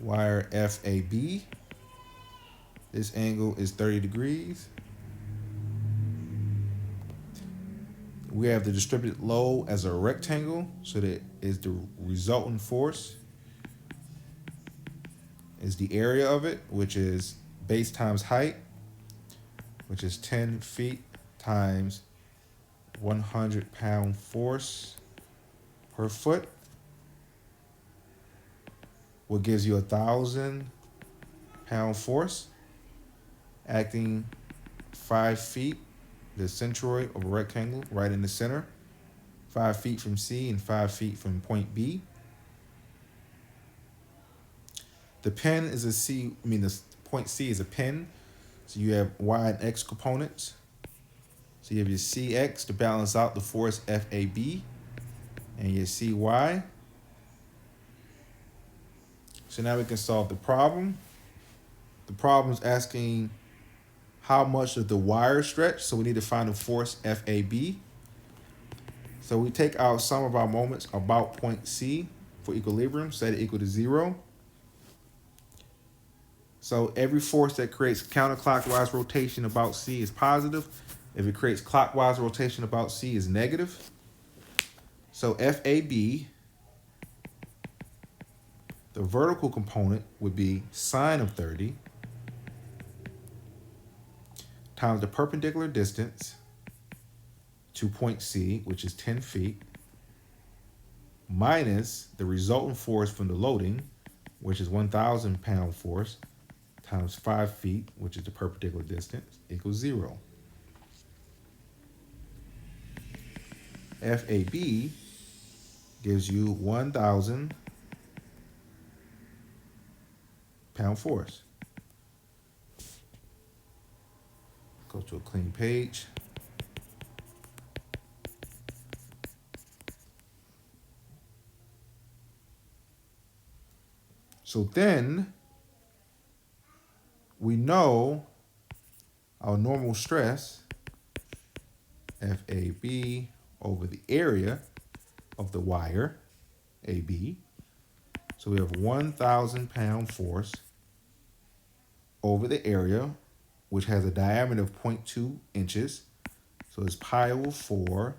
Wire FAB. This angle is 30 degrees. We have the distributed load as a rectangle, so that is the resultant force is the area of it, which is base times height, which is 10 feet times 100-pound force per foot, what gives you 1,000-pound force acting 5 feet, the centroid of a rectangle right in the center, 5 feet from C and 5 feet from point B. The pin is the point C is a pin, so you have Y and X components. So you have your CX to balance out the force FAB and your CY. So now we can solve the problem. The problem is asking how much of the wire stretch, so we need to find the force FAB. So we take out sum of our moments about point C for equilibrium, set it equal to 0. So every force that creates counterclockwise rotation about C is positive. If it creates clockwise rotation about C is negative. So FAB, the vertical component would be sine of 30 times the perpendicular distance to point C, which is 10 feet, minus the resultant force from the loading, which is 1,000 pound force, times 5 feet, which is the perpendicular distance, equals 0. FAB gives you 1,000 pound force. Go to a clean page. So then we know our normal stress, FAB, over the area of the wire, AB. So we have 1,000 pound force over the area, which has a diameter of 0.2 inches. So it's pi over 4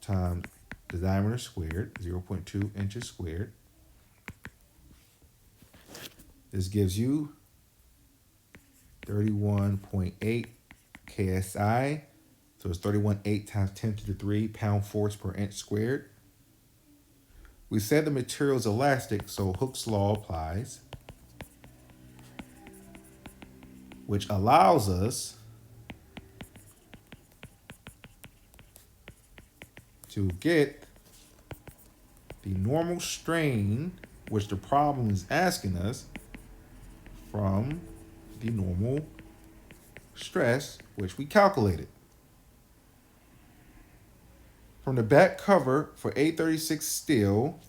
times the diameter squared, 0.2 inches squared. This gives you 31.8 KSI. So it's 31.8 times 10 to the 3 pound force per inch squared. We said the material is elastic, so Hooke's law applies, which allows us to get the normal strain, which the problem is asking us, from the normal stress, which we calculated. From the back cover for A36 steel,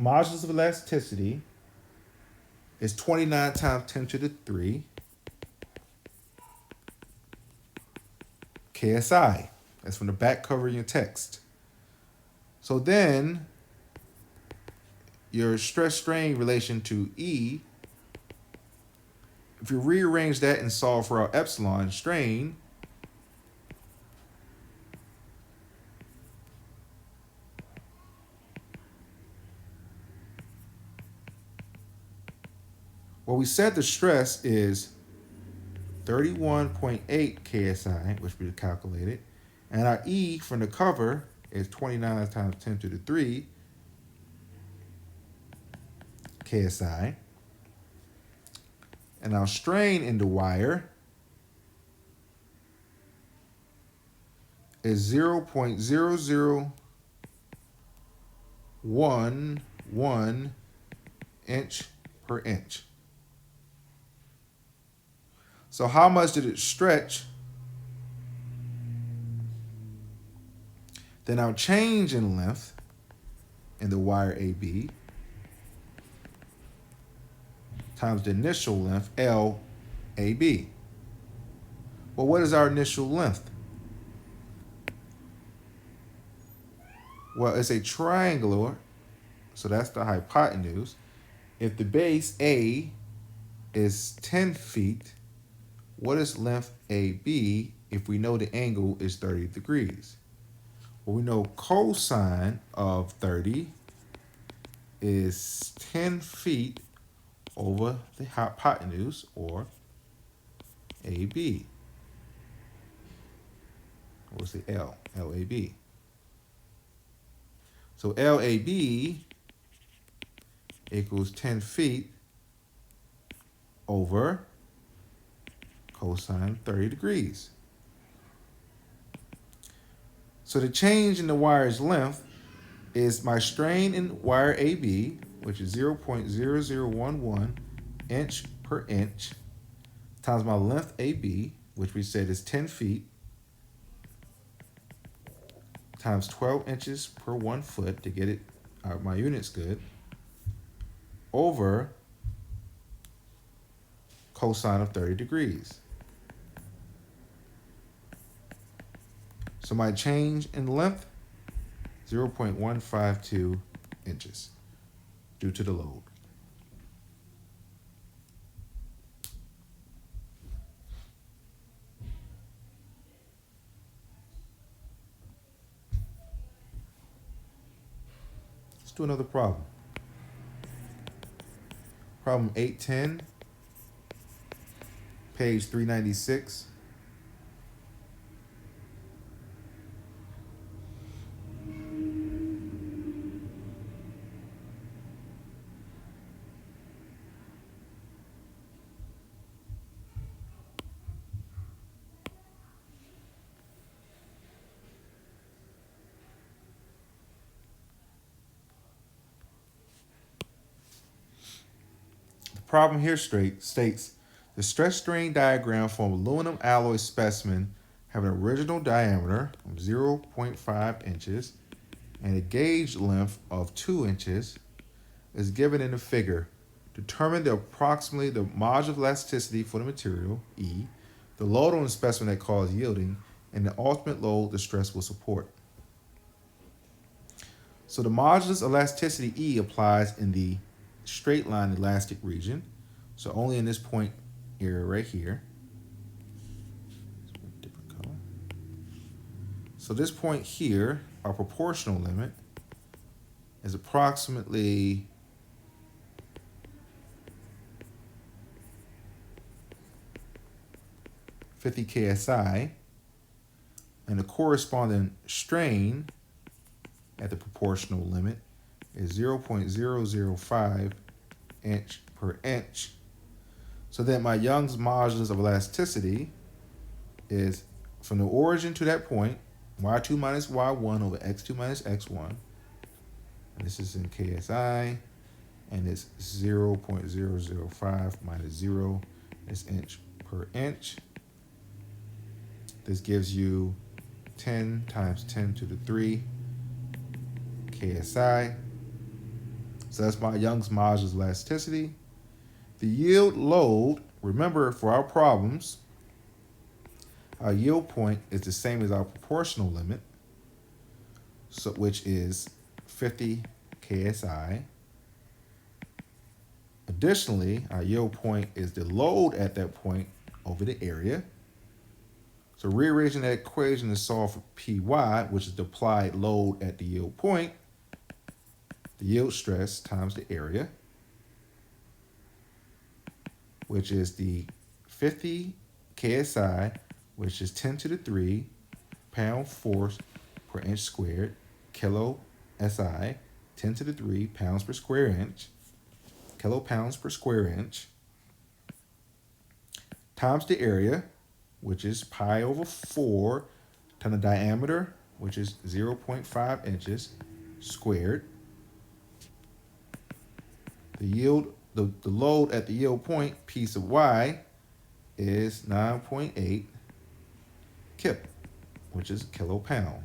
modulus of elasticity is 29 times 10 to the 3 KSI. That's from the back cover in your text. So then your stress strain relation to E, if you rearrange that and solve for our epsilon strain, well, we said the stress is 31.8 KSI, which we calculated, and our E from the cover is 29 times 10 to the 3 KSI. And our strain in the wire is 0.0011 inch per inch. So how much did it stretch? Then our change in length in the wire AB times the initial length, LAB. Well, what is our initial length? Well, it's a triangular, so that's the hypotenuse. If the base A is 10 feet, what is length AB if we know the angle is 30 degrees? Well, we know cosine of 30 is 10 feet over the hypotenuse, or AB. What's the L? LAB. So LAB equals 10 feet over cosine 30 degrees. So the change in the wire's length is my strain in wire AB, which is 0.0011 inch per inch, times my length AB, which we said is 10 feet, times 12 inches per 1 foot to get it my units good, over cosine of 30 degrees. So my change in length, 0.152 inches due to the load. Let's do another problem. Problem 810, page 396. The problem here states the stress strain diagram for an aluminum alloy specimen having an original diameter of 0.5 inches and a gauge length of 2 inches is given in the figure. Determine approximately the modular elasticity for the material, E, the load on the specimen that caused yielding, and the ultimate load the stress will support. So the modulus elasticity E applies in the straight line elastic region, so only in this point area right here. Different color. So this point here, our proportional limit, is approximately 50 ksi, and the corresponding strain at the proportional limit is 0.005 inch per inch. So that my Young's modulus of elasticity is from the origin to that point, y2 minus y1 over x2 minus x1. And this is in KSI, and it's 0.005 minus 0 is inch per inch. This gives you 10 times 10 to the 3 KSI. So that's my Young's modulus of elasticity. The yield load, remember for our problems, our yield point is the same as our proportional limit, so which is 50 KSI. Additionally, our yield point is the load at that point over the area. So rearranging that equation to solve for PY, which is the applied load at the yield point, the yield stress times the area, which is the 50 KSI, which is 10 to the 3 pound force per inch squared, kilo SI, 10 to the 3 pounds per square inch, kilopounds per square inch, times the area, which is pi over 4 times the diameter, which is 0.5 inches squared. The yield, the load at the yield point, P sub y, is 9.8 kip, which is kilopound.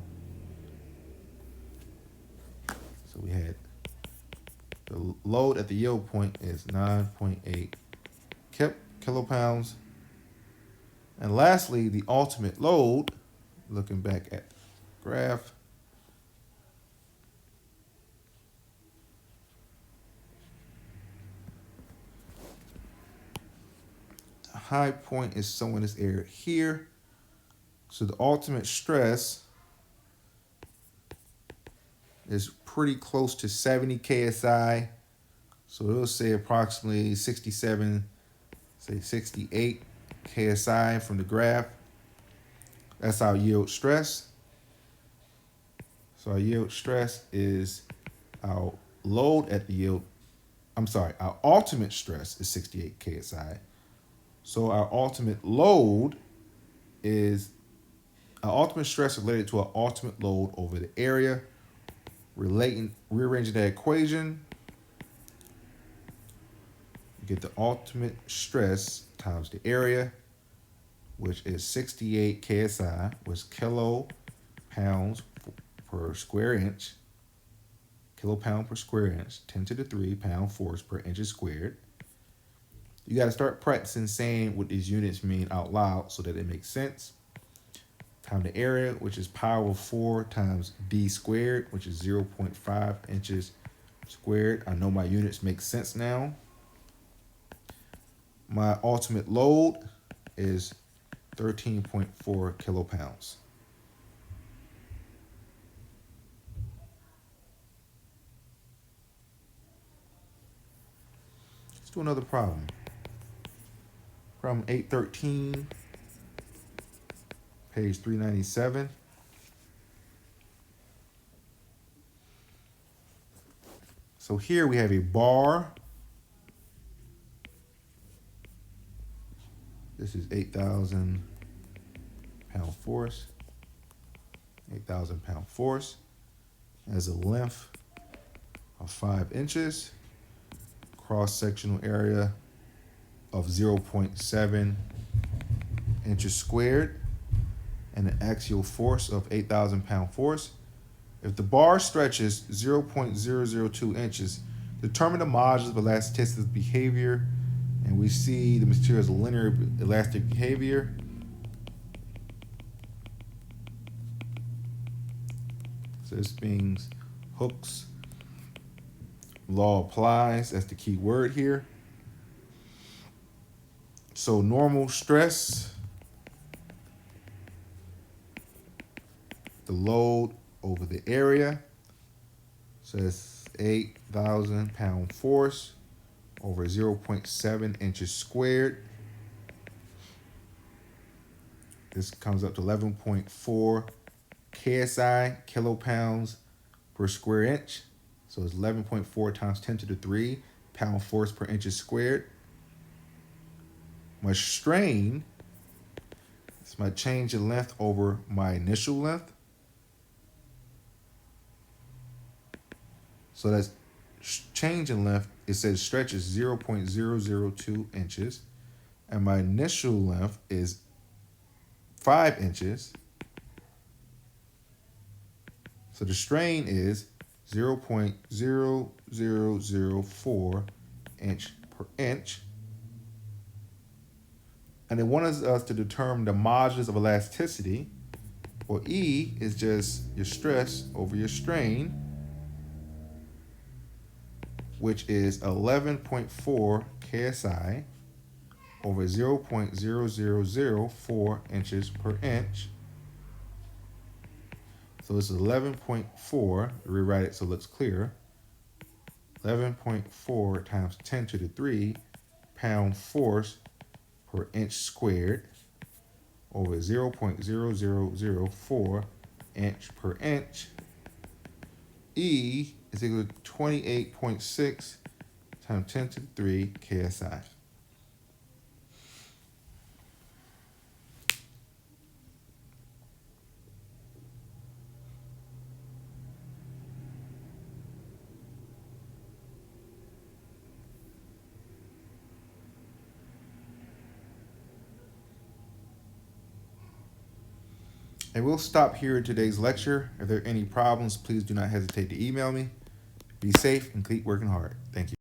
So we had the load at the yield point is 9.8 kilopounds. And lastly, the ultimate load, looking back at the graph, the high point is somewhere in this area here. So the ultimate stress is pretty close to 70 KSI. So it'll say approximately 67, say 68 KSI from the graph. That's our yield stress. So our yield stress is our load at the yield. Our ultimate stress is 68 KSI. So our ultimate load is An ultimate stress related to an ultimate load over the area. Rearranging that equation, you get the ultimate stress times the area, which is 68 KSI, which kilopounds per square inch. Kilopound per square inch, 10 to the 3 pound force per inch squared. You got to start practicing saying what these units mean out loud so that it makes sense. Times the area, which is power of 4 times d squared, which is 0.5 inches squared. I know my units make sense now. My ultimate load is 13.4 kilopounds. Let's do another problem. Problem 813, page 397. So here we have a bar. This is 8,000 pound force. 8,000 pound force has a length of 5 inches, cross-sectional area of 0.7 inches squared, and an axial force of 8,000 pound force. If the bar stretches 0.002 inches, determine the modulus of elasticity behavior. And we see the material has a linear elastic behavior. So this means Hooke's law applies. That's the key word here. So normal stress, the load over the area. So it's 8,000 pound force over 0.7 inches squared. This comes up to 11.4 KSI, kilopounds per square inch. So it's 11.4 times 10 to the 3 pound force per inch squared. My strain is my change in length over my initial length. So that's change in length. It says stretch is 0.002 inches. And my initial length is 5 inches. So the strain is 0.0004 inch per inch. And they want us to determine the modulus of elasticity. Well, E is just your stress over your strain, which is 11.4 KSI over 0.0004 inches per inch. So this is 11.4, rewrite it so it looks clear. 11.4 times 10 to the 3 pound force per inch squared over 0.0004 inch per inch. E is equal to 28.6 times 10 to the 3 KSI. And we'll stop here in today's lecture. If there are any problems, please do not hesitate to email me. Be safe and keep working hard. Thank you.